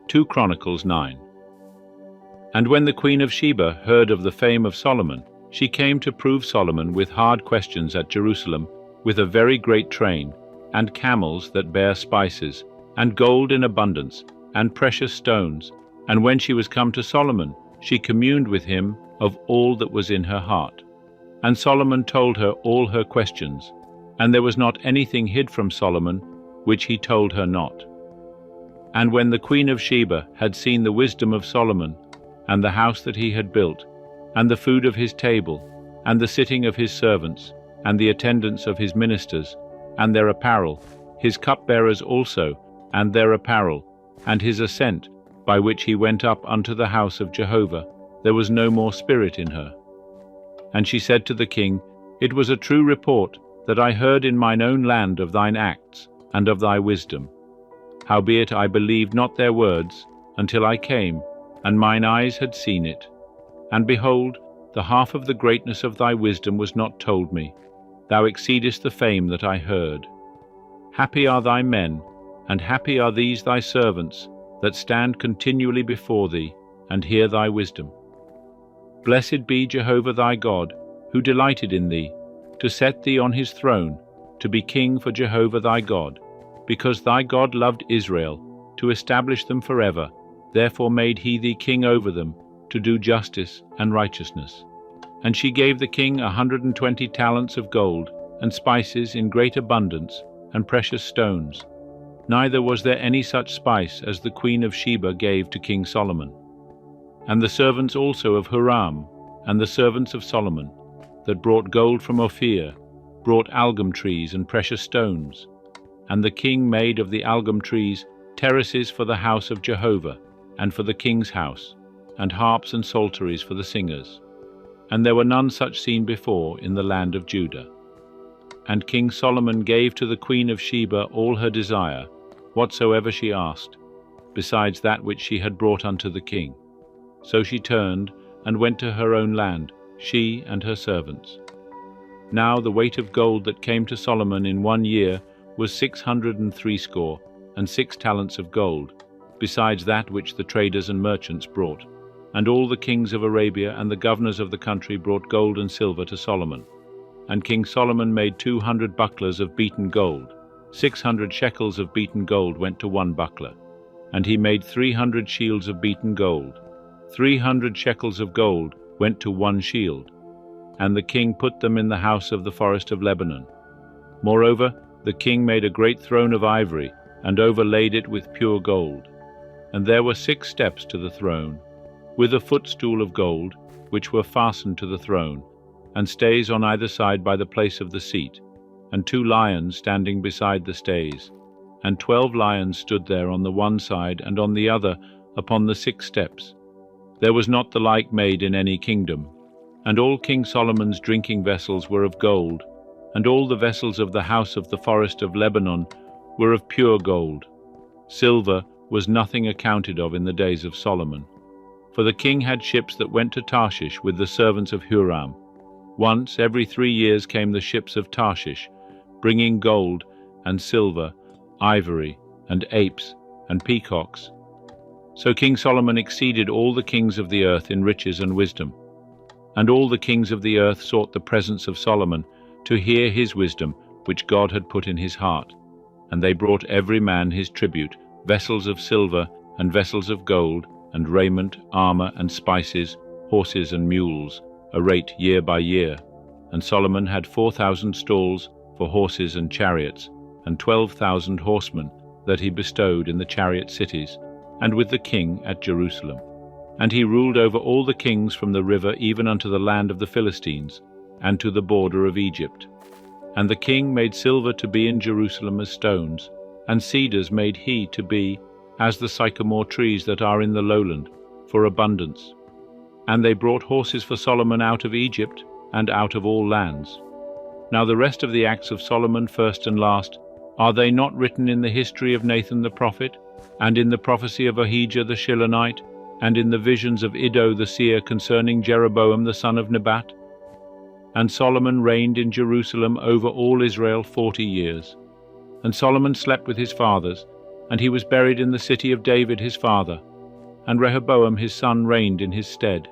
2 Chronicles 9. And when the Queen of Sheba heard of the fame of Solomon, she came to prove Solomon with hard questions at Jerusalem, with a very great train, and camels that bear spices, and gold in abundance, and precious stones. And when she was come to Solomon, she communed with him of all that was in her heart. And Solomon told her all her questions, and there was not anything hid from Solomon which he told her not. And when the Queen of Sheba had seen the wisdom of Solomon, and the house that he had built, and the food of his table, and the sitting of his servants, and the attendance of his ministers, and their apparel, his cupbearers also, and their apparel, and his ascent, by which he went up unto the house of Jehovah, there was no more spirit in her. And she said to the king, It was a true report that I heard in mine own land of thine acts, and of thy wisdom. Howbeit I believed not their words, until I came, and mine eyes had seen it. And behold, the half of the greatness of thy wisdom was not told me. Thou exceedest the fame that I heard. Happy are thy men, and happy are these thy servants, that stand continually before thee, and hear thy wisdom. Blessed be Jehovah thy God, who delighted in thee, to set thee on his throne, to be king for Jehovah thy God, because thy God loved Israel, to establish them forever. Therefore made he thee king over them, to do justice and righteousness. And she gave the king 120 talents of gold, and spices in great abundance, and precious stones. Neither was there any such spice as the Queen of Sheba gave to King Solomon. And the servants also of Huram, and the servants of Solomon, that brought gold from Ophir, brought algum trees and precious stones. And the king made of the algum trees terraces for the house of Jehovah, and for the king's house, and harps and psalteries for the singers. And there were none such seen before in the land of Judah. And King Solomon gave to the Queen of Sheba all her desire, whatsoever she asked, besides that which she had brought unto the king. So she turned, and went to her own land, she and her servants. Now the weight of gold that came to Solomon in 1 year was 660 talents of gold, besides that which the traders and merchants brought. And all the kings of Arabia and the governors of the country brought gold and silver to Solomon. And King Solomon made 200 bucklers of beaten gold. 600 shekels of beaten gold went to one buckler. And he made 300 shields of beaten gold. 300 shekels of gold went to one shield. And the king put them in the house of the forest of Lebanon. Moreover, the king made a great throne of ivory, and overlaid it with pure gold. And there were 6 steps to the throne, with a footstool of gold, which were fastened to the throne, and stays on either side by the place of the seat, and 2 lions standing beside the stays. And 12 lions stood there on the one side and on the other upon the 6 steps. There was not the like made in any kingdom. And all King Solomon's drinking vessels were of gold, and all the vessels of the house of the forest of Lebanon were of pure gold. Silver was nothing accounted of in the days of Solomon. For the king had ships that went to Tarshish with the servants of Huram. Once every 3 years came the ships of Tarshish, bringing gold and silver, ivory and apes and peacocks. So King Solomon exceeded all the kings of the earth in riches and wisdom. And all the kings of the earth sought the presence of Solomon, to hear his wisdom which God had put in his heart. And they brought every man his tribute, vessels of silver and vessels of gold, and raiment, armor, and spices, horses and mules, a rate year by year. And Solomon had 4,000 stalls for horses and chariots, and 12,000 horsemen that he bestowed in the chariot cities, and with the king at Jerusalem. And he ruled over all the kings from the river even unto the land of the Philistines, and to the border of Egypt. And the king made silver to be in Jerusalem as stones, and cedars made he to be as the sycamore trees that are in the lowland, for abundance. And they brought horses for Solomon out of Egypt, and out of all lands. Now the rest of the acts of Solomon, first and last, are they not written in the history of Nathan the prophet, and in the prophecy of Ahijah the Shilonite, and in the visions of Iddo the seer concerning Jeroboam the son of Nebat? And Solomon reigned in Jerusalem over all Israel 40 years. And Solomon slept with his fathers, and he was buried in the city of David his father, and Rehoboam his son reigned in his stead.